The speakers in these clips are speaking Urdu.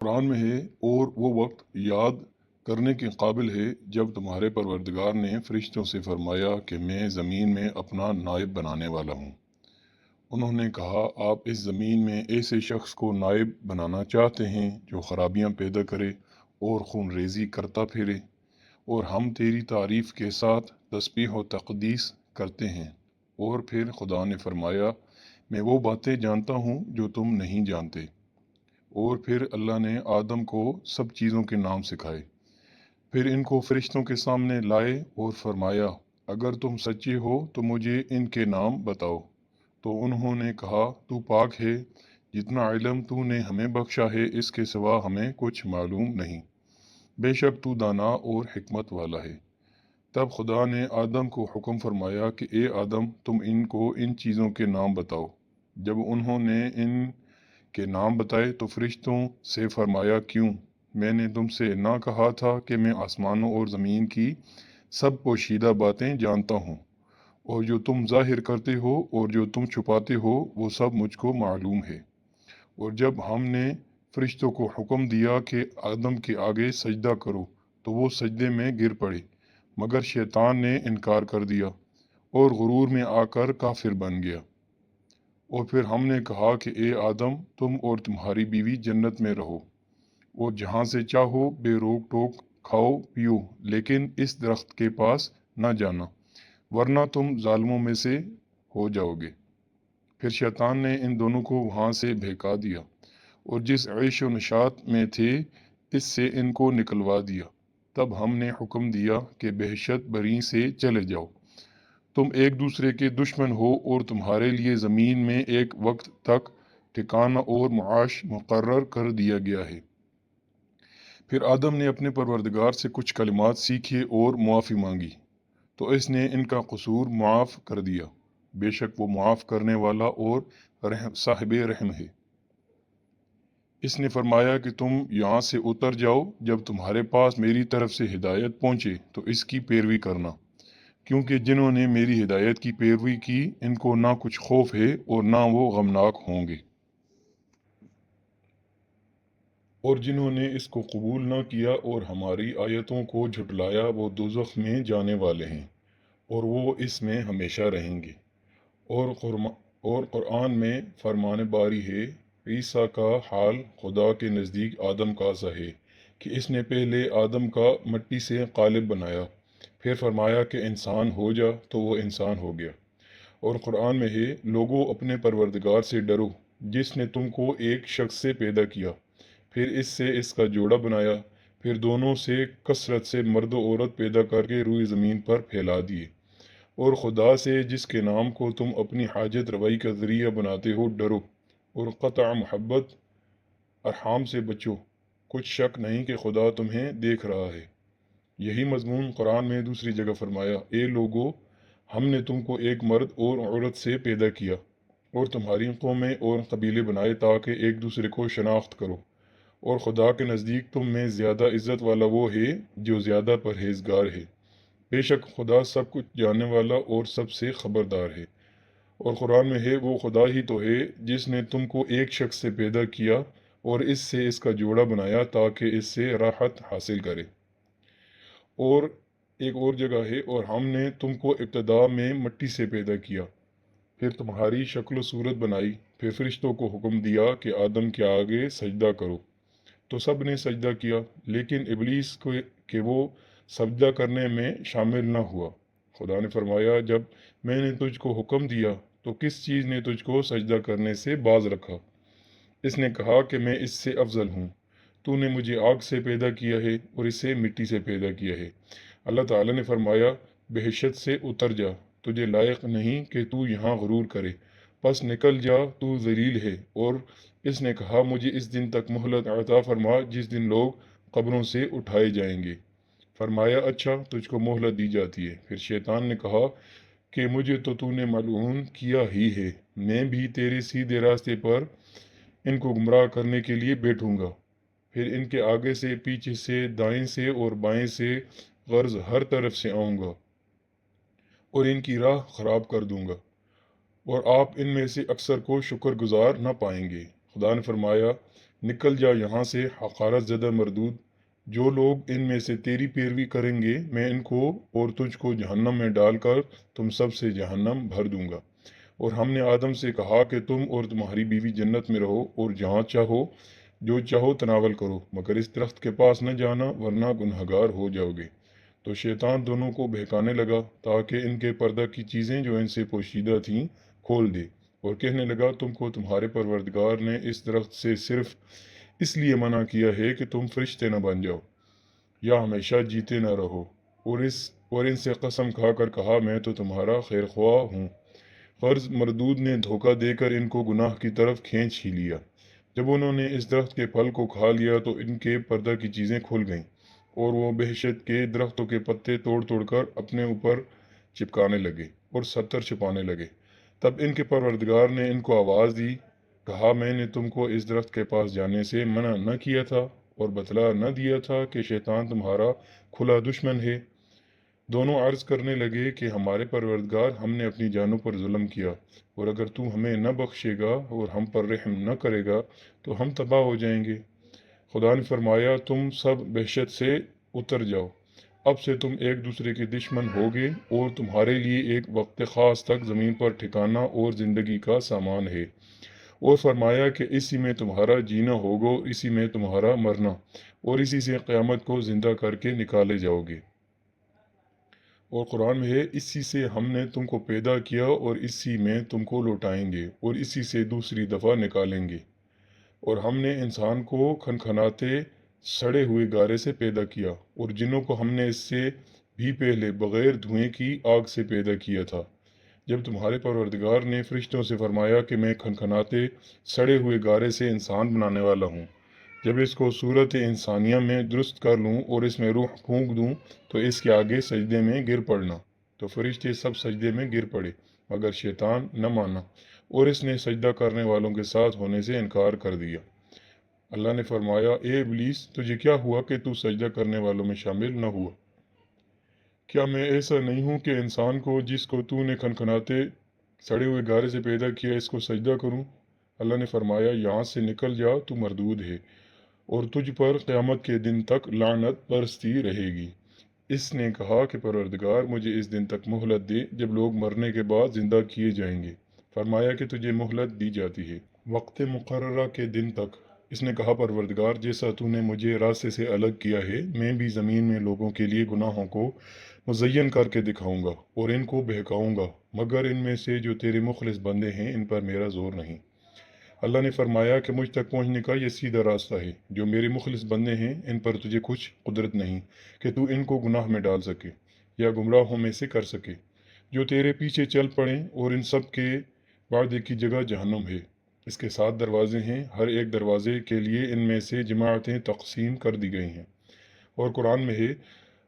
قرآن میں ہے، اور وہ وقت یاد کرنے کے قابل ہے جب تمہارے پروردگار نے فرشتوں سے فرمایا کہ میں زمین میں اپنا نائب بنانے والا ہوں۔ انہوں نے کہا، آپ اس زمین میں ایسے شخص کو نائب بنانا چاہتے ہیں جو خرابیاں پیدا کرے اور خون ریزی کرتا پھرے، اور ہم تیری تعریف کے ساتھ تسبیح و تقدیس کرتے ہیں۔ اور پھر خدا نے فرمایا، میں وہ باتیں جانتا ہوں جو تم نہیں جانتے۔ اور پھر اللہ نے آدم کو سب چیزوں کے نام سکھائے، پھر ان کو فرشتوں کے سامنے لائے اور فرمایا، اگر تم سچے ہو تو مجھے ان کے نام بتاؤ۔ تو انہوں نے کہا، تو پاک ہے، جتنا علم تو نے ہمیں بخشا ہے اس کے سوا ہمیں کچھ معلوم نہیں، بے شک تو دانا اور حکمت والا ہے۔ تب خدا نے آدم کو حکم فرمایا کہ اے آدم، تم ان کو ان چیزوں کے نام بتاؤ۔ جب انہوں نے ان کے نام بتائے تو فرشتوں سے فرمایا، کیوں؟ میں نے تم سے نہ کہا تھا کہ میں آسمانوں اور زمین کی سب پوشیدہ باتیں جانتا ہوں، اور جو تم ظاہر کرتے ہو اور جو تم چھپاتے ہو وہ سب مجھ کو معلوم ہے۔ اور جب ہم نے فرشتوں کو حکم دیا کہ آدم کے آگے سجدہ کرو تو وہ سجدے میں گر پڑے، مگر شیطان نے انکار کر دیا اور غرور میں آ کر کافر بن گیا۔ اور پھر ہم نے کہا کہ اے آدم، تم اور تمہاری بیوی جنت میں رہو، اور جہاں سے چاہو بے روک ٹوک کھاؤ پیو، لیکن اس درخت کے پاس نہ جانا، ورنہ تم ظالموں میں سے ہو جاؤ گے۔ پھر شیطان نے ان دونوں کو وہاں سے بہکا دیا، اور جس عیش و نشاط میں تھے اس سے ان کو نکلوا دیا۔ تب ہم نے حکم دیا کہ بہشت بری سے چلے جاؤ، تم ایک دوسرے کے دشمن ہو، اور تمہارے لیے زمین میں ایک وقت تک ٹھکانہ اور معاش مقرر کر دیا گیا ہے۔ پھر آدم نے اپنے پروردگار سے کچھ کلمات سیکھے اور معافی مانگی، تو اس نے ان کا قصور معاف کر دیا، بے شک وہ معاف کرنے والا اور صاحب رحم ہے۔ اس نے فرمایا کہ تم یہاں سے اتر جاؤ، جب تمہارے پاس میری طرف سے ہدایت پہنچے تو اس کی پیروی کرنا، کیونکہ جنہوں نے میری ہدایت کی پیروی کی ان کو نہ کچھ خوف ہے اور نہ وہ غمناک ہوں گے، اور جنہوں نے اس کو قبول نہ کیا اور ہماری آیتوں کو جھٹلایا وہ دوزخ میں جانے والے ہیں، اور وہ اس میں ہمیشہ رہیں گے۔ اور قرآن میں فرمان باری ہے، عیسیٰ کا حال خدا کے نزدیک آدم کا سا ہے کہ اس نے پہلے آدم کا مٹی سے قالب بنایا، پھر فرمایا کہ انسان ہو جا تو وہ انسان ہو گیا۔ اور قرآن میں ہے، لوگوں اپنے پروردگار سے ڈرو جس نے تم کو ایک شخص سے پیدا کیا، پھر اس سے اس کا جوڑا بنایا، پھر دونوں سے کثرت سے مرد و عورت پیدا کر کے روئی زمین پر پھیلا دیے۔ اور خدا سے جس کے نام کو تم اپنی حاجت روائی کا ذریعہ بناتے ہو ڈرو، اور قطع محبت ارحام سے بچو، کچھ شک نہیں کہ خدا تمہیں دیکھ رہا ہے۔ یہی مضمون قرآن میں دوسری جگہ فرمایا، اے لوگو، ہم نے تم کو ایک مرد اور عورت سے پیدا کیا اور تمہاری قومیں اور قبیلے بنائے تاکہ ایک دوسرے کو شناخت کرو، اور خدا کے نزدیک تم میں زیادہ عزت والا وہ ہے جو زیادہ پرہیزگار ہے۔ بے شک خدا سب کچھ جاننے والا اور سب سے خبردار ہے۔ اور قرآن میں ہے، وہ خدا ہی تو ہے جس نے تم کو ایک شخص سے پیدا کیا اور اس سے اس کا جوڑا بنایا تاکہ اس سے راحت حاصل کرے۔ اور ایک اور جگہ ہے، اور ہم نے تم کو ابتدا میں مٹی سے پیدا کیا، پھر تمہاری شکل و صورت بنائی، پھر فرشتوں کو حکم دیا کہ آدم کے آگے سجدہ کرو، تو سب نے سجدہ کیا، لیکن ابلیس کو کہ وہ سجدہ کرنے میں شامل نہ ہوا۔ خدا نے فرمایا، جب میں نے تجھ کو حکم دیا تو کس چیز نے تجھ کو سجدہ کرنے سے باز رکھا؟ اس نے کہا کہ میں اس سے افضل ہوں، تو نے مجھے آگ سے پیدا کیا ہے اور اسے مٹی سے پیدا کیا ہے۔ اللہ تعالیٰ نے فرمایا، بہشت سے اتر جا، تجھے لائق نہیں کہ تو یہاں غرور کرے، پس نکل جا، تو ذلیل ہے۔ اور اس نے کہا، مجھے اس دن تک مہلت عطا فرما جس دن لوگ قبروں سے اٹھائے جائیں گے۔ فرمایا، اچھا، تجھ کو مہلت دی جاتی ہے۔ پھر شیطان نے کہا کہ مجھے تو نے ملعون کیا ہی ہے، میں بھی تیرے سیدھے راستے پر ان کو گمراہ کرنے کے لیے بیٹھوں گا، پھر ان کے آگے سے، پیچھے سے، دائیں سے اور بائیں سے غرض ہر طرف سے آؤں گا اور ان کی راہ خراب کر دوں گا، اور آپ ان میں سے اکثر کو شکر گزار نہ پائیں گے۔ خدا نے فرمایا، نکل جا یہاں سے حقارت زدہ مردود، جو لوگ ان میں سے تیری پیروی کریں گے میں ان کو اور تجھ کو جہنم میں ڈال کر تم سب سے جہنم بھر دوں گا۔ اور ہم نے آدم سے کہا کہ تم اور تمہاری بیوی جنت میں رہو اور جہاں چاہو جو چاہو تناول کرو، مگر اس درخت کے پاس نہ جانا ورنہ گنہگار ہو جاؤ گے۔ تو شیطان دونوں کو بہکانے لگا تاکہ ان کے پردہ کی چیزیں جو ان سے پوشیدہ تھیں کھول دے، اور کہنے لگا تم کو تمہارے پروردگار نے اس درخت سے صرف اس لیے منع کیا ہے کہ تم فرشتے نہ بن جاؤ یا ہمیشہ جیتے نہ رہو، اور ان سے قسم کھا کر کہا میں تو تمہارا خیر خواہ ہوں۔ غرض مردود نے دھوکہ دے کر ان کو گناہ کی طرف کھینچ ہی لیا۔ جب انہوں نے اس درخت کے پھل کو کھا لیا تو ان کے پردہ کی چیزیں کھل گئیں، اور وہ بہشت کے درختوں کے پتے توڑ توڑ کر اپنے اوپر چپکانے لگے اور ستر چھپانے لگے۔ تب ان کے پروردگار نے ان کو آواز دی، کہا میں نے تم کو اس درخت کے پاس جانے سے منع نہ کیا تھا اور بتلا نہ دیا تھا کہ شیطان تمہارا کھلا دشمن ہے؟ دونوں عرض کرنے لگے کہ ہمارے پروردگار ہم نے اپنی جانوں پر ظلم کیا، اور اگر تو ہمیں نہ بخشے گا اور ہم پر رحم نہ کرے گا تو ہم تباہ ہو جائیں گے۔ خدا نے فرمایا تم سب بہشت سے اتر جاؤ، اب سے تم ایک دوسرے کے دشمن ہوگے اور تمہارے لیے ایک وقت خاص تک زمین پر ٹھکانہ اور زندگی کا سامان ہے۔ اور فرمایا کہ اسی میں تمہارا جینا ہوگا، اسی میں تمہارا مرنا، اور اسی سے قیامت کو زندہ کر کے نکالے جاؤ گے۔ اور قرآن میں ہے اسی سے ہم نے تم کو پیدا کیا اور اسی میں تم کو لوٹائیں گے اور اسی سے دوسری دفعہ نکالیں گے۔ اور ہم نے انسان کو کھنکھناتے سڑے ہوئے گارے سے پیدا کیا، اور جنوں کو ہم نے اس سے بھی پہلے بغیر دھوئیں کی آگ سے پیدا کیا تھا۔ جب تمہارے پروردگار نے فرشتوں سے فرمایا کہ میں کھنکھناتے سڑے ہوئے گارے سے انسان بنانے والا ہوں، جب اس کو صورت انسانیہ میں درست کر لوں اور اس میں روح پھونک دوں تو اس کے آگے سجدے میں گر پڑنا۔ تو فرشتے سب سجدے میں گر پڑے مگر شیطان نہ مانا، اور اس نے سجدہ کرنے والوں کے ساتھ ہونے سے انکار کر دیا۔ اللہ نے فرمایا اے ابلیس تجھے کیا ہوا کہ تو سجدہ کرنے والوں میں شامل نہ ہوا؟ کیا میں ایسا نہیں ہوں کہ انسان کو جس کو تو نے کھنکھناتے سڑے ہوئے گارے سے پیدا کیا اس کو سجدہ کروں؟ اللہ نے فرمایا یہاں سے نکل جا، تو مردود ہے اور تجھ پر قیامت کے دن تک لعنت برستی رہے گی۔ اس نے کہا کہ پروردگار مجھے اس دن تک مہلت دے جب لوگ مرنے کے بعد زندہ کیے جائیں گے۔ فرمایا کہ تجھے مہلت دی جاتی ہے وقت مقررہ کے دن تک۔ اس نے کہا پروردگار جیسا تو نے مجھے راستے سے الگ کیا ہے میں بھی زمین میں لوگوں کے لیے گناہوں کو مزین کر کے دکھاؤں گا اور ان کو بہکاؤں گا، مگر ان میں سے جو تیرے مخلص بندے ہیں ان پر میرا زور نہیں۔ اللہ نے فرمایا کہ مجھ تک پہنچنے کا یہ سیدھا راستہ ہے، جو میرے مخلص بندے ہیں ان پر تجھے کچھ قدرت نہیں کہ تو ان کو گناہ میں ڈال سکے یا گمراہوں میں سے کر سکے۔ جو تیرے پیچھے چل پڑیں اور ان سب کے وعدے کی جگہ جہنم ہے۔ اس کے 7 دروازے ہیں، ہر ایک دروازے کے لیے ان میں سے جماعتیں تقسیم کر دی گئی ہیں۔ اور قرآن میں ہے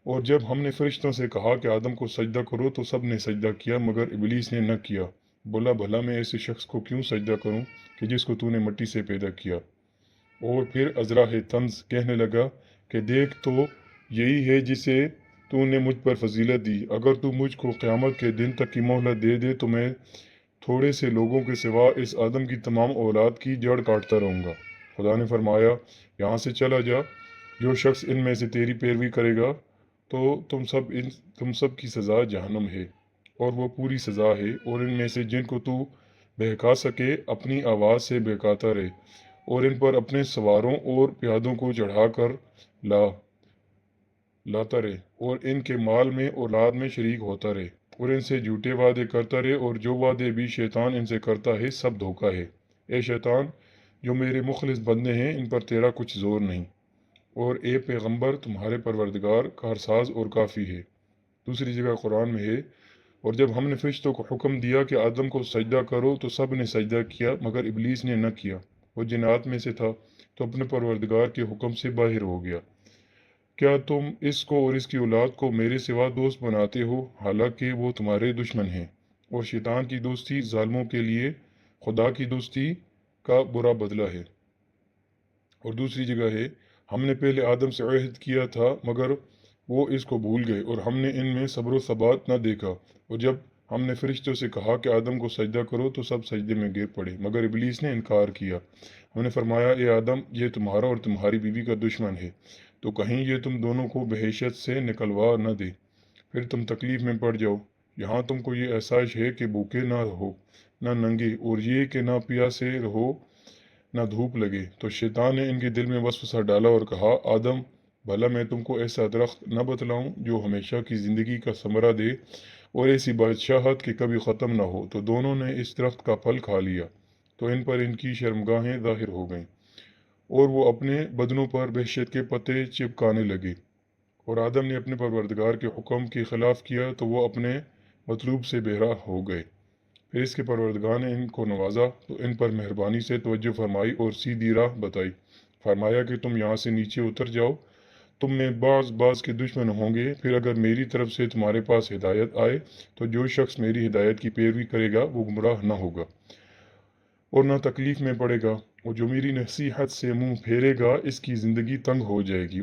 اور جب ہم نے فرشتوں سے کہا کہ آدم کو سجدہ کرو تو سب نے سجدہ کیا مگر ابلیس نے نہ کیا۔ بولا بھلا میں ایسے شخص کو کیوں سجدہ کروں کہ جس کو تو نے مٹی سے پیدا کیا؟ اور پھر ازراہ طنز کہنے لگا کہ دیکھ تو یہی ہے جسے تو نے مجھ پر فضیلت دی، اگر تو مجھ کو قیامت کے دن تک کی مہلت دے دے تو میں تھوڑے سے لوگوں کے سوا اس آدم کی تمام اولاد کی جڑ کاٹتا رہوں گا۔ خدا نے فرمایا یہاں سے چلا جا، جو شخص ان میں سے تیری پیروی کرے گا تو تم سب کی سزا جہنم ہے، اور وہ پوری سزا ہے، اور ان میں سے جن کو تو بہکا سکے اپنی آواز سے بہکاتا رہے، اور ان پر اپنے سواروں اور پیادوں کو چڑھا کر لاتا رہے، اور ان کے مال میں اولاد میں شریک ہوتا رہے، اور ان سے جھوٹے وعدے کرتا رہے، اور جو وعدے بھی شیطان ان سے کرتا ہے سب دھوکہ ہے۔ اے شیطان جو میرے مخلص بندے ہیں ان پر تیرا کچھ زور نہیں، اور اے پیغمبر تمہارے پروردگار کارساز اور کافی ہے۔ دوسری جگہ قرآن میں ہے اور جب ہم نے فرشتوں کو حکم دیا کہ آدم کو سجدہ کرو تو سب نے سجدہ کیا مگر ابلیس نے نہ کیا، وہ جنات میں سے تھا تو اپنے پروردگار کے حکم سے باہر ہو گیا۔ کیا تم اس کو اور اس کی اولاد کو میرے سوا دوست بناتے ہو حالانکہ وہ تمہارے دشمن ہیں؟ اور شیطان کی دوستی ظالموں کے لیے خدا کی دوستی کا برا بدلہ ہے۔ اور دوسری جگہ ہے ہم نے پہلے آدم سے عہد کیا تھا مگر وہ اس کو بھول گئے اور ہم نے ان میں صبر و ثبات نہ دیکھا، اور جب ہم نے فرشتوں سے کہا کہ آدم کو سجدہ کرو تو سب سجدے میں گر پڑے مگر ابلیس نے انکار کیا۔ ہم نے فرمایا اے آدم یہ تمہارا اور تمہاری بیوی کا دشمن ہے، تو کہیں یہ تم دونوں کو بحیثیت سے نکلوا نہ دے، پھر تم تکلیف میں پڑ جاؤ۔ یہاں تم کو یہ احساس ہے کہ بھوکے نہ رہو نہ ننگے، اور یہ کہ نہ پیاسے رہو نہ دھوپ لگے۔ تو شیطان نے ان کے دل میں وسوسہ ڈالا اور کہا آدم بھلا میں تم کو ایسا درخت نہ بتلاؤں جو ہمیشہ کی زندگی کا ثمرہ دے اور ایسی بادشاہت کہ کبھی ختم نہ ہو؟ تو دونوں نے اس درخت کا پھل کھا لیا تو ان پر ان کی شرمگاہیں ظاہر ہو گئیں اور وہ اپنے بدنوں پر وحشت کے پتے چپکانے لگے۔ اور آدم نے اپنے پروردگار کے حکم کے خلاف کیا تو وہ اپنے مطلوب سے بہرا ہو گئے۔ پھر اس کے پروردگار نے ان کو نوازا تو ان پر مہربانی سے توجہ فرمائی اور سیدھی راہ بتائی۔ فرمایا کہ تم یہاں سے نیچے اتر جاؤ، تم میں بعض کے دشمن ہوں گے، پھر اگر میری طرف سے تمہارے پاس ہدایت آئے تو جو شخص میری ہدایت کی پیروی کرے گا وہ گمراہ نہ ہوگا اور نہ تکلیف میں پڑے گا، اور جو میری نصیحت سے منہ پھیرے گا اس کی زندگی تنگ ہو جائے گی،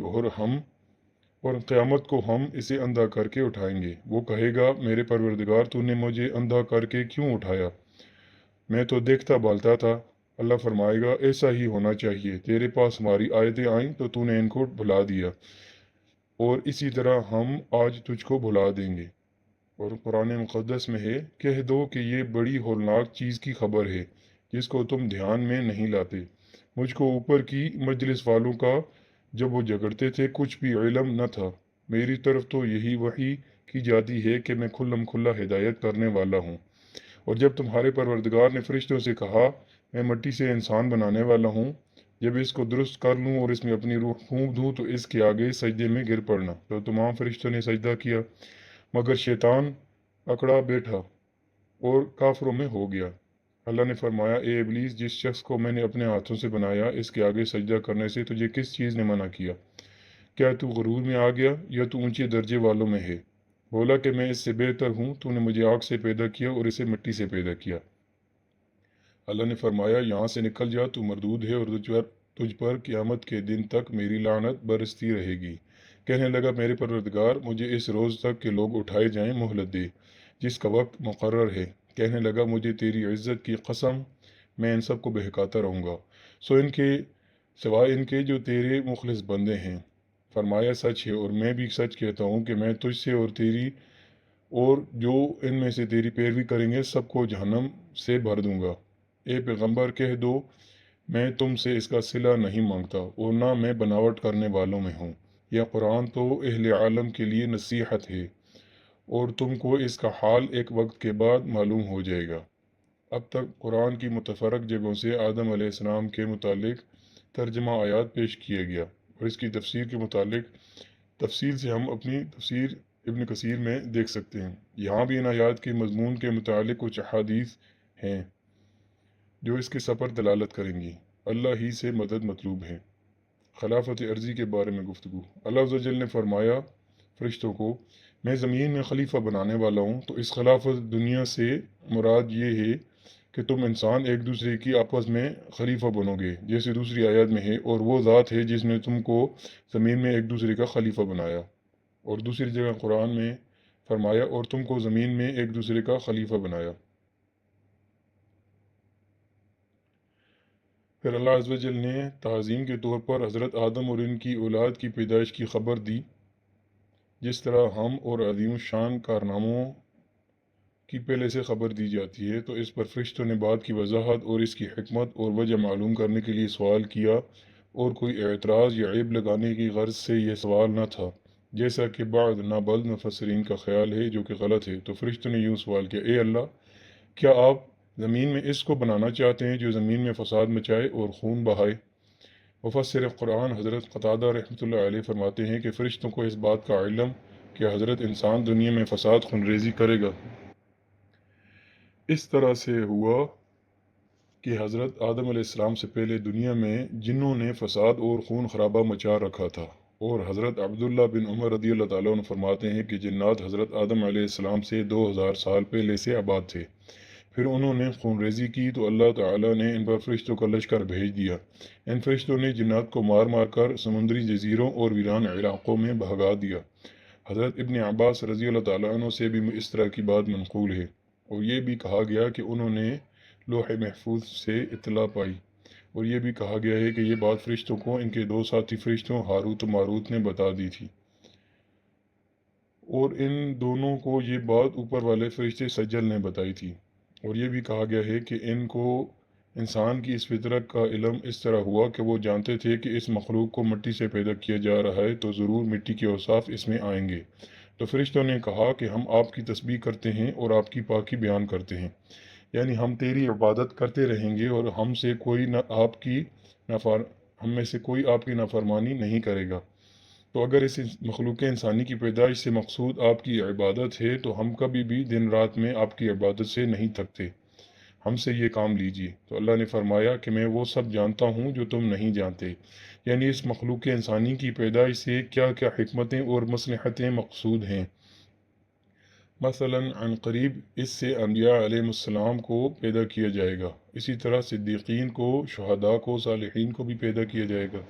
اور قیامت کو ہم اسے اندھا کر کے اٹھائیں گے۔ وہ کہے گا میرے پروردگار تو نے مجھے اندھا کر کے کیوں اٹھایا؟ میں تو دیکھتا بالتا تھا۔ اللہ فرمائے گا ایسا ہی ہونا چاہیے، تیرے پاس ہماری آیتیں آئیں تو نے ان کو بھلا دیا، اور اسی طرح ہم آج تجھ کو بھلا دیں گے۔ اور قرآن مقدس میں ہے کہہ دو کہ یہ بڑی ہولناک چیز کی خبر ہے جس کو تم دھیان میں نہیں لاتے۔ مجھ کو اوپر کی مجلس والوں کا جب وہ جھگڑتے تھے کچھ بھی علم نہ تھا، میری طرف تو یہی وحی کی جاتی ہے کہ میں کھلم کھلا ہدایت کرنے والا ہوں۔ اور جب تمہارے پروردگار نے فرشتوں سے کہا میں مٹی سے انسان بنانے والا ہوں، جب اس کو درست کر لوں اور اس میں اپنی روح پھونک دوں تو اس کے آگے سجدے میں گر پڑنا۔ تو تمام فرشتوں نے سجدہ کیا مگر شیطان اکڑا بیٹھا اور کافروں میں ہو گیا۔ اللہ نے فرمایا اے ابلیس، جس شخص کو میں نے اپنے ہاتھوں سے بنایا اس کے آگے سجدہ کرنے سے تجھے کس چیز نے منع کیا؟ کیا تو غرور میں آ گیا یا تو اونچے درجے والوں میں ہے؟ بولا کہ میں اس سے بہتر ہوں، تو نے مجھے آگ سے پیدا کیا اور اسے مٹی سے پیدا کیا۔ اللہ نے فرمایا یہاں سے نکل جا، تو مردود ہے اور تجھ پر قیامت کے دن تک میری لعنت برستی رہے گی۔ کہنے لگا میرے پروردگار مجھے اس روز تک کہ لوگ اٹھائے جائیں مہلت دے جس کا وقت مقرر ہے۔ کہنے لگا مجھے تیری عزت کی قسم میں ان سب کو بہکاتا رہوں گا، سوائے ان کے جو تیرے مخلص بندے ہیں۔ فرمایا سچ ہے اور میں بھی سچ کہتا ہوں کہ میں تجھ سے اور جو ان میں سے تیری پیروی کریں گے سب کو جہنم سے بھر دوں گا۔ اے پیغمبر کہہ دو میں تم سے اس کا صلہ نہیں مانگتا اور نہ میں بناوٹ کرنے والوں میں ہوں۔ یہ قرآن تو اہل عالم کے لیے نصیحت ہے اور تم کو اس کا حال ایک وقت کے بعد معلوم ہو جائے گا۔ اب تک قرآن کی متفرق جگہوں سے آدم علیہ السلام کے متعلق ترجمہ آیات پیش کیا گیا، اور اس کی تفسیر کے متعلق تفصیل سے ہم اپنی تفسیر ابن کثیر میں دیکھ سکتے ہیں۔ یہاں بھی ان آیات کے مضمون کے متعلق کچھ احادیث ہیں جو اس کے سفر دلالت کریں گی۔ اللہ ہی سے مدد مطلوب ہے۔ خلافت عرضی کے بارے میں گفتگو۔ اللہ عز و جل نے فرمایا فرشتوں کو میں زمین میں خلیفہ بنانے والا ہوں، تو اس خلافت دنیا سے مراد یہ ہے کہ تم انسان ایک دوسرے کی آپس میں خلیفہ بنو گے، جیسے دوسری آیات میں ہے اور وہ ذات ہے جس نے تم کو زمین میں ایک دوسرے کا خلیفہ بنایا، اور دوسری جگہ قرآن میں فرمایا اور تم کو زمین میں ایک دوسرے کا خلیفہ بنایا۔ پھر اللہ عز و جل نے تعظیم کے طور پر حضرت آدم اور ان کی اولاد کی پیدائش کی خبر دی، جس طرح ہم اور عظیم الشان کارناموں کی پہلے سے خبر دی جاتی ہے، تو اس پر فرشتوں نے بات کی وضاحت اور اس کی حکمت اور وجہ معلوم کرنے کے لیے سوال کیا، اور کوئی اعتراض یا عیب لگانے کی غرض سے یہ سوال نہ تھا، جیسا کہ بعض نابلد مفسرین کا خیال ہے جو کہ غلط ہے۔ تو فرشتوں نے یوں سوال کیا اے اللہ، کیا آپ زمین میں اس کو بنانا چاہتے ہیں جو زمین میں فساد مچائے اور خون بہائے؟ مفسر قرآن حضرت قتادہ رحمۃ اللہ علیہ فرماتے ہیں کہ فرشتوں کو اس بات کا علم کہ حضرت انسان دنیا میں فساد خونریزی کرے گا اس طرح سے ہوا کہ حضرت آدم علیہ السلام سے پہلے دنیا میں جنوں نے فساد اور خون خرابہ مچا رکھا تھا، اور حضرت عبداللہ بن عمر رضی اللہ تعالیٰ عنہ فرماتے ہیں کہ جنات حضرت آدم علیہ السلام سے 2000 سال پہلے سے آباد تھے، پھر انہوں نے خون ریزی کی تو اللہ تعالیٰ نے ان پر فرشتوں کا لشکر بھیج دیا۔ ان فرشتوں نے جنات کو مار مار کر سمندری جزیروں اور ویران علاقوں میں بھگا دیا۔ حضرت ابن عباس رضی اللہ تعالیٰ عنہ سے بھی اس طرح کی بات منقول ہے۔ اور یہ بھی کہا گیا کہ انہوں نے لوح محفوظ سے اطلاع پائی، اور یہ بھی کہا گیا ہے کہ یہ بات فرشتوں کو ان کے دو ساتھی فرشتوں ہاروت و ماروت نے بتا دی تھی، اور ان دونوں کو یہ بات اوپر والے فرشتے سجل نے بتائی تھی۔ اور یہ بھی کہا گیا ہے کہ ان کو انسان کی اس فطرت کا علم اس طرح ہوا کہ وہ جانتے تھے کہ اس مخلوق کو مٹی سے پیدا کیا جا رہا ہے تو ضرور مٹی کے اوصاف اس میں آئیں گے۔ تو فرشتوں نے کہا کہ ہم آپ کی تسبیح کرتے ہیں اور آپ کی پاکی بیان کرتے ہیں، یعنی ہم تیری عبادت کرتے رہیں گے، اور ہم سے کوئی نہ آپ کی نافر ہم میں سے کوئی آپ کی نافرمانی نہیں کرے گا۔ تو اگر اس مخلوق انسانی کی پیدائش سے مقصود آپ کی عبادت ہے تو ہم کبھی بھی دن رات میں آپ کی عبادت سے نہیں تھکتے، ہم سے یہ کام لیجیے۔ تو اللہ نے فرمایا کہ میں وہ سب جانتا ہوں جو تم نہیں جانتے، یعنی اس مخلوق انسانی کی پیدائش سے کیا کیا حکمتیں اور مصلحتیں مقصود ہیں۔ مثلاً عن قریب اس سے انبیاء علیہ السلام کو پیدا کیا جائے گا، اسی طرح صدیقین کو، شہداء کو، صالحین کو بھی پیدا کیا جائے گا۔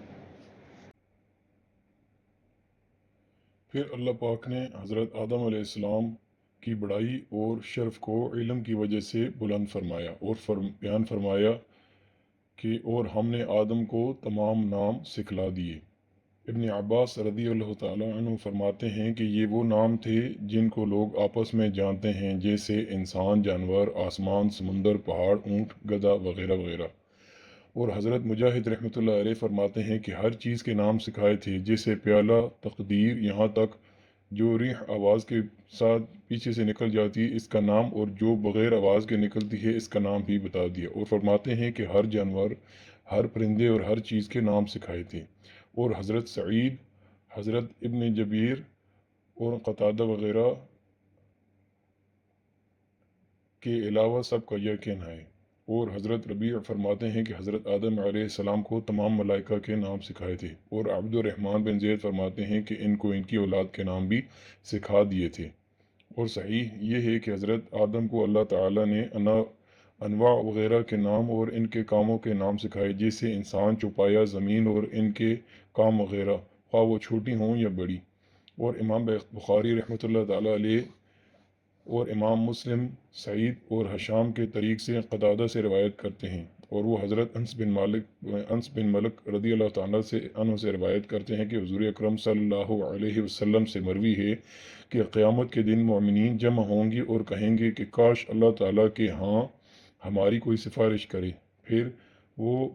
پھر اللہ پاک نے حضرت آدم علیہ السلام کی بڑائی اور شرف کو علم کی وجہ سے بلند فرمایا اور بیان فرمایا کہ اور ہم نے آدم کو تمام نام سکھلا دیے۔ ابن عباس رضی اللہ تعالیٰ عنہ فرماتے ہیں کہ یہ وہ نام تھے جن کو لوگ آپس میں جانتے ہیں، جیسے انسان، جانور، آسمان، سمندر، پہاڑ، اونٹ، گدھا وغیرہ وغیرہ۔ اور حضرت مجاہد رحمۃ اللہ علیہ فرماتے ہیں کہ ہر چیز کے نام سکھائے تھے، جیسے پیالہ، تقدیر، یہاں تک جو ریح آواز کے ساتھ پیچھے سے نکل جاتی ہے اس کا نام، اور جو بغیر آواز کے نکلتی ہے اس کا نام بھی بتا دیا۔ اور فرماتے ہیں کہ ہر جانور، ہر پرندے اور ہر چیز کے نام سکھائے تھے۔ اور حضرت سعید، حضرت ابن جبیر اور قتادہ وغیرہ کے علاوہ سب کا یہ کہنا ہے۔ اور حضرت ربیع فرماتے ہیں کہ حضرت آدم علیہ السلام کو تمام ملائکہ کے نام سکھائے تھے، اور عبد الرحمن بن زید فرماتے ہیں کہ ان کو ان کی اولاد کے نام بھی سکھا دیے تھے۔ اور صحیح یہ ہے کہ حضرت آدم کو اللہ تعالیٰ نے انواع وغیرہ کے نام اور ان کے کاموں کے نام سکھائے، جیسے انسان، چوپایا، زمین اور ان کے کام وغیرہ، خواہ وہ چھوٹی ہوں یا بڑی۔ اور امام بخاری رحمۃ اللہ تعالیٰ علیہ اور امام مسلم سعید اور حشام کے طریق سے قتادہ سے روایت کرتے ہیں، اور وہ حضرت انس بن ملک رضی اللہ تعالیٰ سے عنہ سے روایت کرتے ہیں کہ حضور اکرم صلی اللہ علیہ وسلم سے مروی ہے کہ قیامت کے دن مومنین جمع ہوں گے اور کہیں گے کہ کاش اللہ تعالیٰ کے ہاں ہماری کوئی سفارش کرے۔ پھر وہ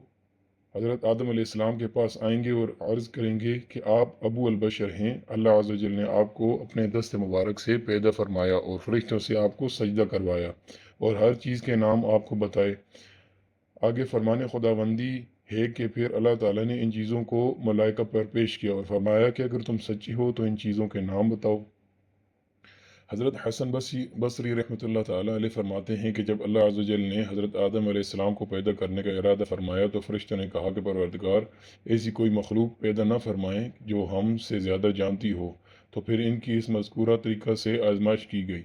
حضرت آدم علیہ السلام کے پاس آئیں گے اور عرض کریں گے کہ آپ ابو البشر ہیں، اللہ عز و جل نے آپ کو اپنے دست مبارک سے پیدا فرمایا اور فرشتوں سے آپ کو سجدہ کروایا اور ہر چیز کے نام آپ کو بتائے۔ آگے فرمان خداوندی ہے کہ پھر اللہ تعالیٰ نے ان چیزوں کو ملائکہ پر پیش کیا اور فرمایا کہ اگر تم سچی ہو تو ان چیزوں کے نام بتاؤ۔ حضرت حسن بصری رحمۃ اللہ تعالیٰ علیہ فرماتے ہیں کہ جب اللہ عز و جل نے حضرت آدم علیہ السلام کو پیدا کرنے کا ارادہ فرمایا تو فرشتوں نے کہا کہ پروردگار، ایسی کوئی مخلوق پیدا نہ فرمائیں جو ہم سے زیادہ جانتی ہو۔ تو پھر ان کی اس مذکورہ طریقہ سے آزمائش کی گئی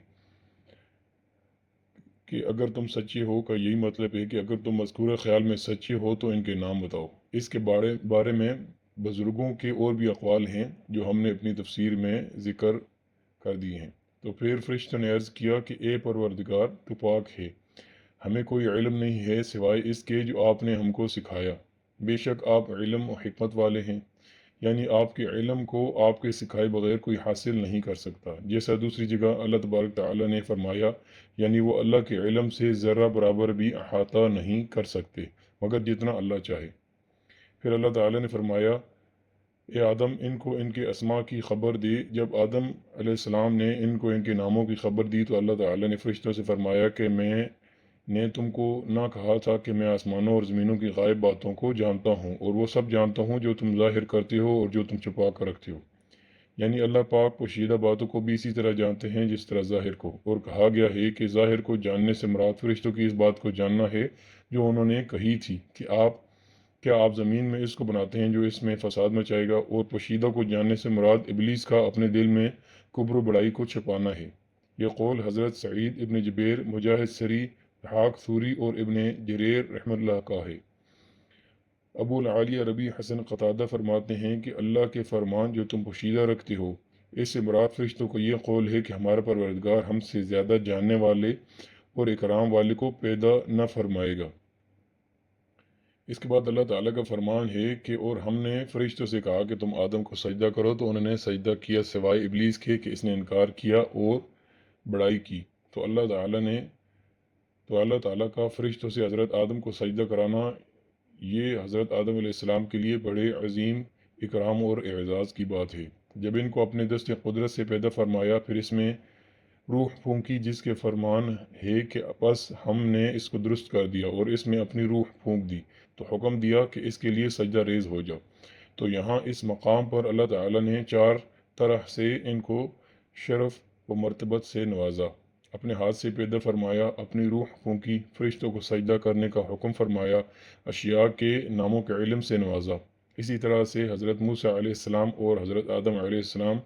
کہ اگر تم سچے ہو کا یہی مطلب ہے کہ اگر تم مذکورہ خیال میں سچے ہو تو ان کے نام بتاؤ۔ اس کے بارے میں بزرگوں کے اور بھی اقوال ہیں جو ہم نے اپنی تفسیر میں ذکر کر دیے ہیں۔ تو پھر فرشتوں نے عرض کیا کہ اے پروردگار، تو پاک ہے، ہمیں کوئی علم نہیں ہے سوائے اس کے جو آپ نے ہم کو سکھایا، بے شک آپ علم و حکمت والے ہیں، یعنی آپ کے علم کو آپ کے سکھائے بغیر کوئی حاصل نہیں کر سکتا۔ جیسا دوسری جگہ اللہ تبارک تعالیٰ نے فرمایا، یعنی وہ اللہ کے علم سے ذرہ برابر بھی احاطہ نہیں کر سکتے مگر جتنا اللہ چاہے۔ پھر اللہ تعالیٰ نے فرمایا، اے آدم، ان کو ان کے اسماء کی خبر دے۔ جب آدم علیہ السلام نے ان کو ان کے ناموں کی خبر دی تو اللہ تعالیٰ نے فرشتوں سے فرمایا کہ میں نے تم کو نہ کہا تھا کہ میں آسمانوں اور زمینوں کی غائب باتوں کو جانتا ہوں، اور وہ سب جانتا ہوں جو تم ظاہر کرتے ہو اور جو تم چھپا کر رکھتے ہو۔ یعنی اللہ پاک پوشیدہ باتوں کو بھی اسی طرح جانتے ہیں جس طرح ظاہر کو، اور کہا گیا ہے کہ ظاہر کو جاننے سے مراد فرشتوں کی اس بات کو جاننا ہے جو انہوں نے کہی تھی کہ کیا آپ زمین میں اس کو بناتے ہیں جو اس میں فساد مچائے گا، اور پوشیدہ کو جاننے سے مراد ابلیس کا اپنے دل میں کبر و بڑائی کو چھپانا ہے۔ یہ قول حضرت سعید ابن جبیر، مجاہد سری، حاق ثوری اور ابن جریر رحمۃ اللہ کا ہے۔ ابو العالیہ ربی حسن قتادہ فرماتے ہیں کہ اللہ کے فرمان جو تم پوشیدہ رکھتے ہو، اس سے مراد فرشتوں کو یہ قول ہے کہ ہمارا پروردگار ہم سے زیادہ جاننے والے اور اکرام والے کو پیدا نہ فرمائے گا۔ اس کے بعد اللہ تعالیٰ کا فرمان ہے کہ اور ہم نے فرشتوں سے کہا کہ تم آدم کو سجدہ کرو، تو انہوں نے سجدہ کیا سوائے ابلیس کے کہ اس نے انکار کیا اور بڑائی کی۔ تو اللہ تعالیٰ کا فرشتوں سے حضرت آدم کو سجدہ کرانا، یہ حضرت آدم علیہ السلام کے لیے بڑے عظیم اکرام اور اعزاز کی بات ہے۔ جب ان کو اپنے دست قدرت سے پیدا فرمایا، پھر اس میں روح پھونکی، جس کے فرمان ہے کہ بس ہم نے اس کو درست کر دیا اور اس میں اپنی روح پھونک دی، تو حکم دیا کہ اس کے لیے سجدہ ریز ہو جاؤ۔ تو یہاں اس مقام پر اللہ تعالیٰ نے 4 طرح سے ان کو شرف و مرتبت سے نوازا۔ اپنے ہاتھ سے پیدا فرمایا، اپنی روح پھونکی، فرشتوں کو سجدہ کرنے کا حکم فرمایا، اشیاء کے ناموں کے علم سے نوازا۔ اسی طرح سے حضرت موسیٰ علیہ السلام اور حضرت آدم علیہ السلام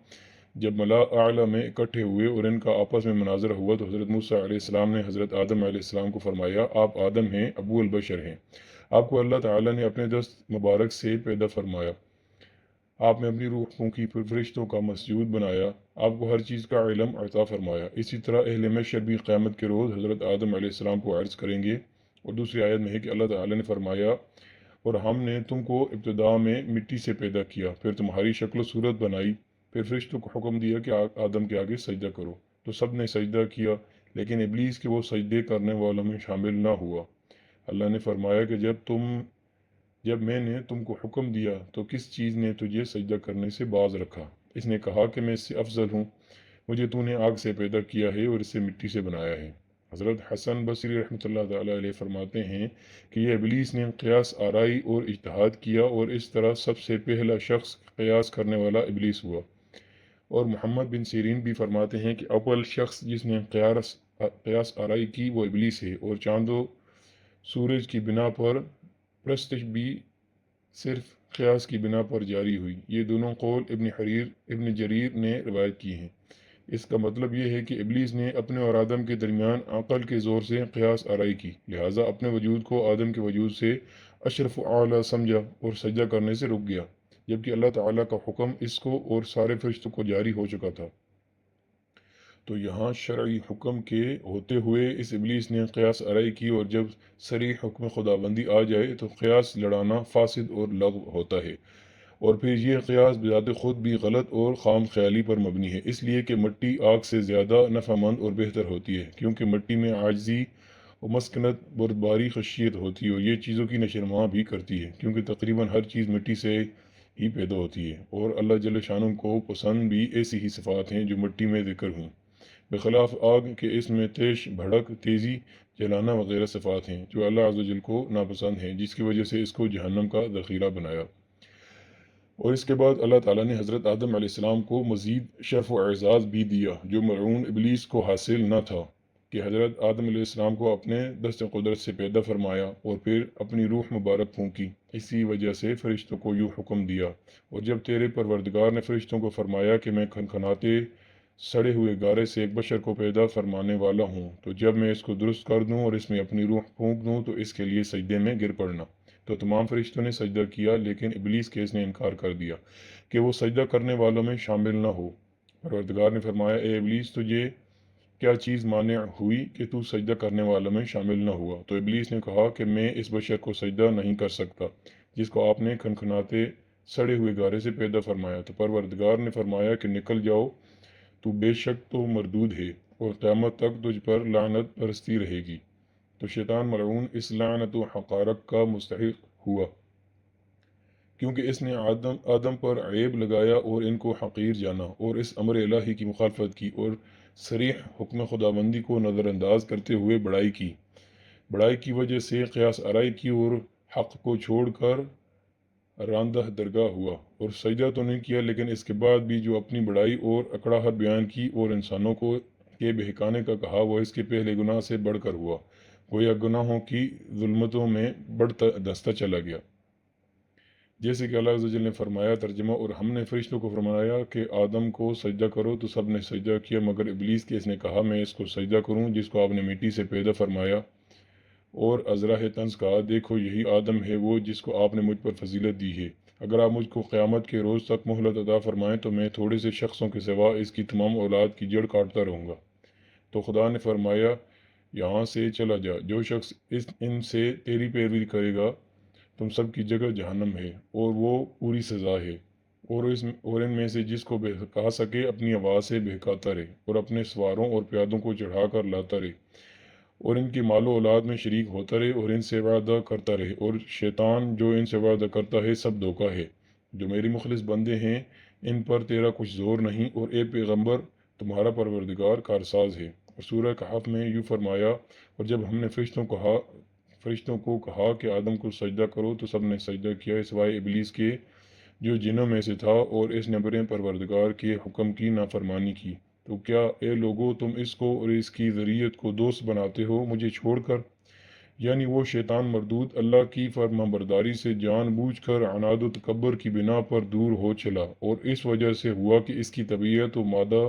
جب ملا اعلیٰ میں اکٹھے ہوئے اور ان کا آپس میں مناظرہ ہوا، تو حضرت موسیٰ علیہ السلام نے حضرت آدم علیہ السلام کو فرمایا، آپ آدم ہیں، ابو البشر ہیں، آپ کو اللہ تعالیٰ نے اپنے دست مبارک سے پیدا فرمایا، آپ نے اپنی روح پھونکی، پھر فرشتوں کا مسجود بنایا، آپ کو ہر چیز کا علم عطا فرمایا۔ اسی طرح اہل محشر بھی قیامت کے روز حضرت آدم علیہ السلام کو عرض کریں گے، اور دوسری آیت میں ہے کہ اللہ تعالیٰ نے فرمایا، اور ہم نے تم کو ابتدا میں مٹی سے پیدا کیا، پھر تمہاری شکل و صورت بنائی، پھر فرشتوں کو حکم دیا کہ آدم کے آگے سجدہ کرو، تو سب نے سجدہ کیا، لیکن ابلیس کے وہ سجدے کرنے والوں میں شامل نہ ہوا۔ اللہ نے فرمایا کہ جب میں نے تم کو حکم دیا تو کس چیز نے تجھے سجدہ کرنے سے باز رکھا؟ اس نے کہا کہ میں اس سے افضل ہوں، مجھے تو نے آگ سے پیدا کیا ہے اور اسے مٹی سے بنایا ہے۔ حضرت حسن بصری رحمۃ اللہ تعالیٰ علیہ فرماتے ہیں کہ یہ ابلیس نے قیاس آرائی اور اجتہاد کیا، اور اس طرح سب سے پہلا شخص قیاس کرنے والا ابلیس ہوا۔ اور محمد بن سیرین بھی فرماتے ہیں کہ اول شخص جس نے قیاس آرائی کی وہ ابلیس ہے، اور چاند و سورج کی بنا پر پرستش بھی صرف قیاس کی بنا پر جاری ہوئی۔ یہ دونوں قول ابن جریر نے روایت کی ہیں۔ اس کا مطلب یہ ہے کہ ابلیس نے اپنے اور آدم کے درمیان عقل کے زور سے قیاس آرائی کی، لہٰذا اپنے وجود کو آدم کے وجود سے اشرف و اعلیٰ سمجھا اور سجدہ کرنے سے رک گیا، جبکہ اللہ تعالیٰ کا حکم اس کو اور سارے فرشتوں کو جاری ہو چکا تھا۔ تو یہاں شرعی حکم کے ہوتے ہوئے اس ابلیس نے قیاس آرائی کی، اور جب صریح حکم خداوندی آ جائے تو قیاس لڑانا فاسد اور لغو ہوتا ہے، اور پھر یہ قیاس بذات خود بھی غلط اور خام خیالی پر مبنی ہے، اس لیے کہ مٹی آگ سے زیادہ نفع مند اور بہتر ہوتی ہے، کیونکہ مٹی میں عاجزی و مسکنت، بردباری، خشیت ہوتی ہے، اور یہ چیزوں کی نشرماں بھی کرتی ہے، کیونکہ تقریباً ہر چیز مٹی سے ہی پیدا ہوتی ہے، اور اللہ جل شانہ کو پسند بھی ایسی ہی صفات ہیں جو مٹی میں ذکر ہوں، بخلاف آگ کے اس میں تیش، بھڑک، تیزی، جلانا وغیرہ صفات ہیں جو اللہ عز و جل کو ناپسند ہیں، جس کی وجہ سے اس کو جہنم کا ذخیرہ بنایا۔ اور اس کے بعد اللہ تعالیٰ نے حضرت آدم علیہ السلام کو مزید شرف و اعزاز بھی دیا جو ملعون ابلیس کو حاصل نہ تھا، کہ حضرت آدم علیہ السلام کو اپنے دست قدرت سے پیدا فرمایا اور پھر اپنی روح مبارک پھونکی، اسی وجہ سے فرشتوں کو یوں حکم دیا، اور جب تیرے پروردگار نے فرشتوں کو فرمایا کہ میں کھنکھناتے سڑے ہوئے گارے سے ایک بشر کو پیدا فرمانے والا ہوں، تو جب میں اس کو درست کر دوں اور اس میں اپنی روح پھونک دوں تو اس کے لیے سجدے میں گر پڑنا، تو تمام فرشتوں نے سجدہ کیا، لیکن ابلیس کے اس نے انکار کر دیا کہ وہ سجدہ کرنے والوں میں شامل نہ ہو۔ پروردگار نے فرمایا، اے ابلیس، تجھے کیا چیز مانع ہوئی کہ تو سجدہ کرنے والوں میں شامل نہ ہوا؟ تو ابلیس نے کہا کہ میں اس بشر کو سجدہ نہیں کر سکتا جس کو آپ نے کھنکھناتے سڑے ہوئے گارے سے پیدا فرمایا۔ تو پروردگار نے فرمایا کہ نکل جاؤ، تو بے شک تو مردود ہے، اور قیامت تک تجھ پر لعنت برستی رہے گی۔ تو شیطان ملعون اس لعنت و حقارت کا مستحق ہوا، کیونکہ اس نے آدم پر عیب لگایا اور ان کو حقیر جانا، اور اس امر الہی کی مخالفت کی، اور صریح حکم خداوندی کو نظر انداز کرتے ہوئے بڑائی کی وجہ سے قیاس آرائی کی، اور حق کو چھوڑ کر راندہ درگاہ ہوا، اور سجدہ تو نہیں کیا، لیکن اس کے بعد بھی جو اپنی بڑائی اور اکڑاہٹ بیان کی اور انسانوں کو کے بہکانے کا کہا، وہ اس کے پہلے گناہ سے بڑھ کر ہوا، گویا گناہوں کی ظلمتوں میں بڑھتا دھستا چلا گیا، جیسے کہ اللہ عز و جل نے فرمایا۔ ترجمہ، اور ہم نے فرشتوں کو فرمایا کہ آدم کو سجدہ کرو، تو سب نے سجدہ کیا مگر ابلیس کے، اس نے کہا میں اس کو سجدہ کروں جس کو آپ نے مٹی سے پیدا فرمایا، اور ازراہ طنز کہا، دیکھو یہی آدم ہے وہ جس کو آپ نے مجھ پر فضیلت دی ہے، اگر آپ مجھ کو قیامت کے روز تک مہلت عطا فرمائیں تو میں تھوڑے سے شخصوں کے سوا اس کی تمام اولاد کی جڑ کاٹتا رہوں گا۔ تو خدا نے فرمایا یہاں سے چلا جا، جو شخص ان سے تیری پیروی کرے گا تم سب کی جگہ جہنم ہے اور وہ پوری سزا ہے۔ اور ان میں سے جس کو بہکا سکے اپنی آواز سے بہکاتا رہے اور اپنے سواروں اور پیادوں کو چڑھا کر لاتا رہے اور ان کی مال و اولاد میں شریک ہوتا رہے اور ان سے وعدہ کرتا رہے، اور شیطان جو ان سے وعدہ کرتا ہے سب دھوکہ ہے۔ جو میری مخلص بندے ہیں ان پر تیرا کچھ زور نہیں، اور اے پیغمبر تمہارا پروردگار کارساز ہے۔ اور سورہ کہف میں یوں فرمایا، اور جب ہم نے فرشتوں کو کہا کہ آدم کو سجدہ کرو تو سب نے سجدہ کیا سوائے ابلیس کے جو جنوں میں سے تھا، اور اس نے اپنے پروردگار کے حکم کی نافرمانی کی۔ تو کیا اے لوگو تم اس کو اور اس کی ذریت کو دوست بناتے ہو مجھے چھوڑ کر؟ یعنی وہ شیطان مردود اللہ کی فرما برداری سے جان بوجھ کر عناد و تکبر کی بنا پر دور ہو چلا، اور اس وجہ سے ہوا کہ اس کی طبیعت و مادہ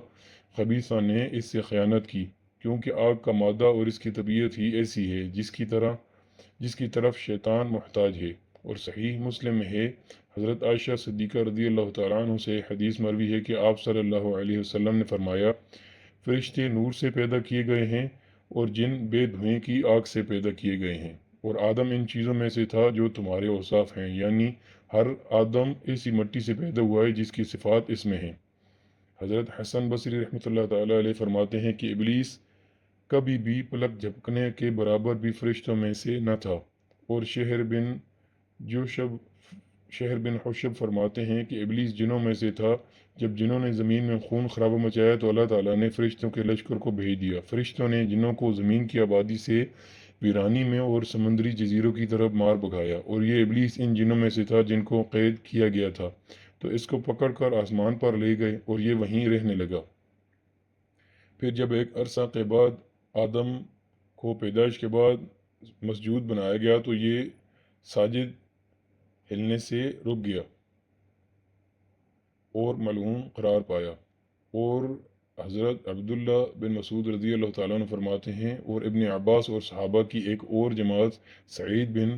خبیثہ نے اس سے خیانت کی، کیونکہ آگ کا مادہ اور اس کی طبیعت ہی ایسی ہے جس کی طرف شیطان محتاج ہے۔ اور صحیح مسلم میں ہے، حضرت عائشہ صدیقہ رضی اللہ تعالیٰ عنہ سے حدیث مروی ہے کہ آپ صلی اللہ علیہ وسلم نے فرمایا، فرشتے نور سے پیدا کیے گئے ہیں اور جن بے دھوئیں کی آگ سے پیدا کیے گئے ہیں، اور آدم ان چیزوں میں سے تھا جو تمہارے اوصاف ہیں، یعنی ہر آدم اسی مٹی سے پیدا ہوا ہے جس کی صفات اس میں ہیں۔ حضرت حسن بصری رحمۃ اللہ تعالیٰ علیہ فرماتے ہیں کہ ابلیس کبھی بھی پلک جھپکنے کے برابر بھی فرشتوں میں سے نہ تھا۔ اور شہر بن حشب فرماتے ہیں کہ ابلیس جنوں میں سے تھا۔ جب جنوں نے زمین میں خون خرابہ مچایا تو اللہ تعالیٰ نے فرشتوں کے لشکر کو بھیج دیا۔ فرشتوں نے جنوں کو زمین کی آبادی سے ویرانی میں اور سمندری جزیروں کی طرف مار بھگایا، اور یہ ابلیس ان جنوں میں سے تھا جن کو قید کیا گیا تھا، تو اس کو پکڑ کر آسمان پر لے گئے اور یہ وہیں رہنے لگا۔ پھر جب ایک عرصہ کے بعد آدم کو پیدائش کے بعد مسجود بنایا گیا تو یہ ساجد ہلنے سے رک گیا اور ملعون قرار پایا۔ اور حضرت عبداللہ بن مسعود رضی اللہ تعالیٰ عنہ فرماتے ہیں، اور ابن عباس اور صحابہ کی ایک اور جماعت سعید بن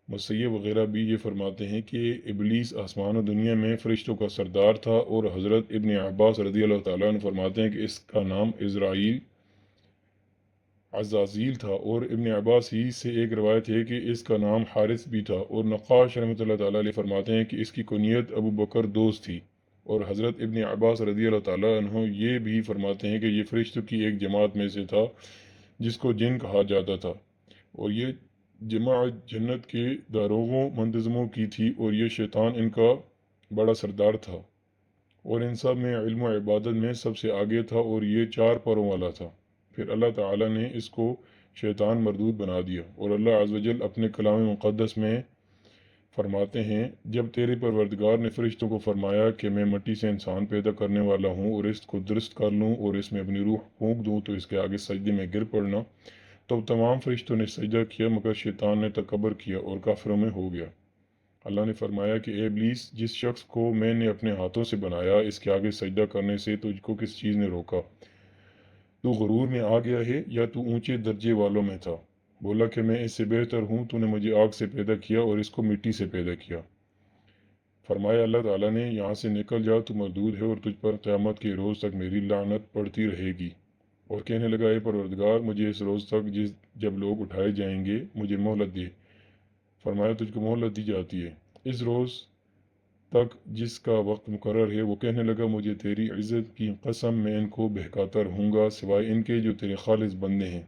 مسیب وغیرہ بھی یہ فرماتے ہیں کہ ابلیس آسمان و دنیا میں فرشتوں کا سردار تھا۔ اور حضرت ابن عباس رضی اللہ تعالیٰ عنہ فرماتے ہیں کہ اس کا نام عزازیل تھا، اور ابن عباس ہی سے ایک روایت ہے کہ اس کا نام حارث بھی تھا۔ اور نقاش رحمۃ اللہ تعالیٰ علیہ فرماتے ہیں کہ اس کی کنیت ابو بکر دوست تھی۔ اور حضرت ابن عباس رضی اللہ تعالیٰ عنہ یہ بھی فرماتے ہیں کہ یہ فرشتوں کی ایک جماعت میں سے تھا جس کو جن کہا جاتا تھا، اور یہ جماعت جنت کے داروغوں منتظموں کی تھی، اور یہ شیطان ان کا بڑا سردار تھا، اور ان سب میں علم و عبادت میں سب سے آگے تھا، اور یہ 4 پروں والا تھا۔ پھر اللہ تعالیٰ نے اس کو شیطان مردود بنا دیا۔ اور اللہ عز و جل اپنے کلام مقدس میں فرماتے ہیں، جب تیرے پروردگار نے فرشتوں کو فرمایا کہ میں مٹی سے انسان پیدا کرنے والا ہوں اور اس کو درست کر لوں اور اس میں اپنی روح پھونک دوں تو اس کے آگے سجدے میں گر پڑنا، تب تمام فرشتوں نے سجدہ کیا مگر شیطان نے تکبر کیا اور کافروں میں ہو گیا۔ اللہ نے فرمایا کہ اے ابلیس، جس شخص کو میں نے اپنے ہاتھوں سے بنایا اس کے آگے سجدہ کرنے سے تجھ کو کس چیز نے روکا؟ تو غرور میں آ گیا ہے یا تو اونچے درجے والوں میں تھا؟ بولا کہ میں اس سے بہتر ہوں، تو نے مجھے آگ سے پیدا کیا اور اس کو مٹی سے پیدا کیا۔ فرمایا اللہ تعالیٰ نے، یہاں سے نکل جا، تو مردود ہے اور تجھ پر قیامت کے روز تک میری لعنت پڑتی رہے گی۔ اور کہنے لگا، اے پروردگار، مجھے اس روز تک جب لوگ اٹھائے جائیں گے مجھے مہلت دے۔ فرمایا تجھ کو مہلت دی جاتی ہے اس روز تک جس کا وقت مقرر ہے۔ وہ کہنے لگا، مجھے تیری عزت کی قسم میں ان کو بہکاتا رہوں گا سوائے ان کے جو تیرے خالص بندے ہیں۔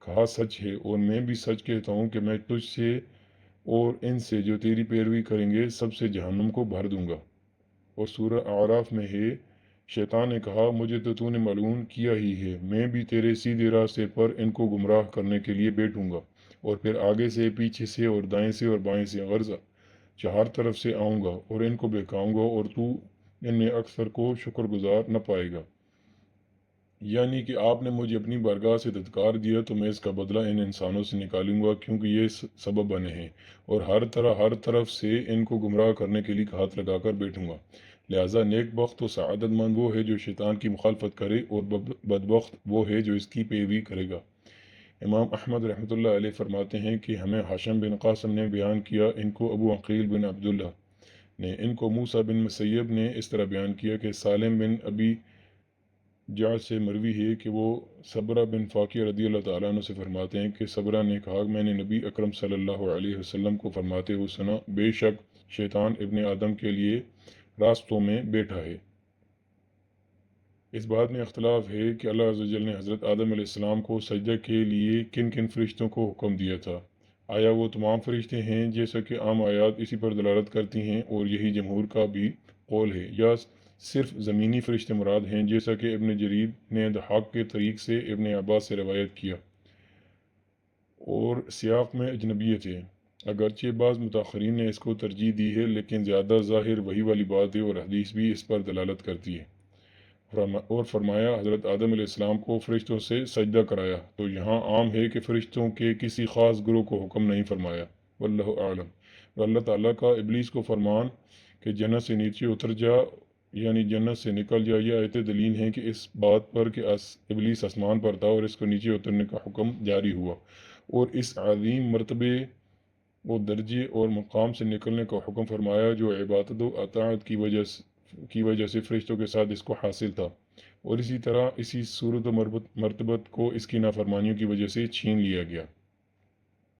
کہا سچ ہے، اور میں بھی سچ کہتا ہوں کہ میں تجھ سے اور ان سے جو تیری پیروی کریں گے سب سے جہنم کو بھر دوں گا۔ اور سورہ اعراف میں ہے، شیطان نے کہا، مجھے تو نے ملعون کیا ہی ہے، میں بھی تیرے سیدھے راستے پر ان کو گمراہ کرنے کے لیے بیٹھوں گا، اور پھر آگے سے، پیچھے سے اور دائیں سے اور بائیں سے غرض 4 طرف سے آؤں گا اور ان کو بہکاؤں گا، اور تو ان میں اکثر کو شکر گزار نہ پائے گا۔ یعنی کہ آپ نے مجھے اپنی بارگاہ سے دھتکار دیا تو میں اس کا بدلہ ان انسانوں سے نکالوں گا، کیونکہ یہ سبب بنے ہیں، اور ہر طرف سے ان کو گمراہ کرنے کے لیے ہاتھ لگا کر بیٹھوں گا۔ لہٰذا نیک بخت و سعادت مند وہ ہے جو شیطان کی مخالفت کرے، اور بدبخت وہ ہے جو اس کی پیروی کرے گا۔ امام احمد رحمۃ اللہ علیہ فرماتے ہیں کہ ہمیں ہاشم بن قاسم نے بیان کیا، ان کو ابو عقیل بن عبداللہ نے، ان کو موسیٰ بن مسیب نے اس طرح بیان کیا کہ سالم بن ابی جعد سے مروی ہے کہ وہ صبرہ بن فاقیہ رضی اللہ تعالیٰ عنہ سے فرماتے ہیں کہ صبرہ نے کہا میں نے نبی اکرم صلی اللہ علیہ وسلم کو فرماتے ہوئے سنا، بے شک شیطان ابن آدم کے لیے راستوں میں بیٹھا ہے۔ اس بات میں اختلاف ہے کہ اللہ عز و جل نے حضرت آدم علیہ السلام کو سجدہ کے لیے کن کن فرشتوں کو حکم دیا تھا۔ آیا وہ تمام فرشتے ہیں جیسا کہ عام آیات اسی پر دلالت کرتی ہیں اور یہی جمہور کا بھی قول ہے، یا صرف زمینی فرشتے مراد ہیں جیسا کہ ابن جریر نے ضحاک کے طریق سے ابن عباس سے روایت کیا اور سیاق میں اجنبیت ہے؟ اگرچہ بعض متاخرین نے اس کو ترجیح دی ہے لیکن زیادہ ظاہر وہی والی بات ہے اور حدیث بھی اس پر دلالت کرتی ہے۔ اور فرمایا حضرت آدم علیہ السلام کو فرشتوں سے سجدہ کرایا، تو یہاں عام ہے کہ فرشتوں کے کسی خاص گروہ کو حکم نہیں فرمایا، واللہ اعلم۔ اور اللہ تعالیٰ کا ابلیس کو فرمان کہ جنت سے نیچے اتر جا، یعنی جنت سے نکل جا، یہ آیت دلیل ہیں کہ اس بات پر کہ ابلیس آسمان پر تھا اور اس کو نیچے اترنے کا حکم جاری ہوا، اور اس عظیم مرتبے و درجے اور مقام سے نکلنے کا حکم فرمایا جو عبادت و اطاعت کی وجہ سے فرشتوں کے ساتھ اس کو حاصل تھا، اور اسی طرح اسی صورت و مرتبت کو اس کی نافرمانیوں کی وجہ سے چھین لیا گیا۔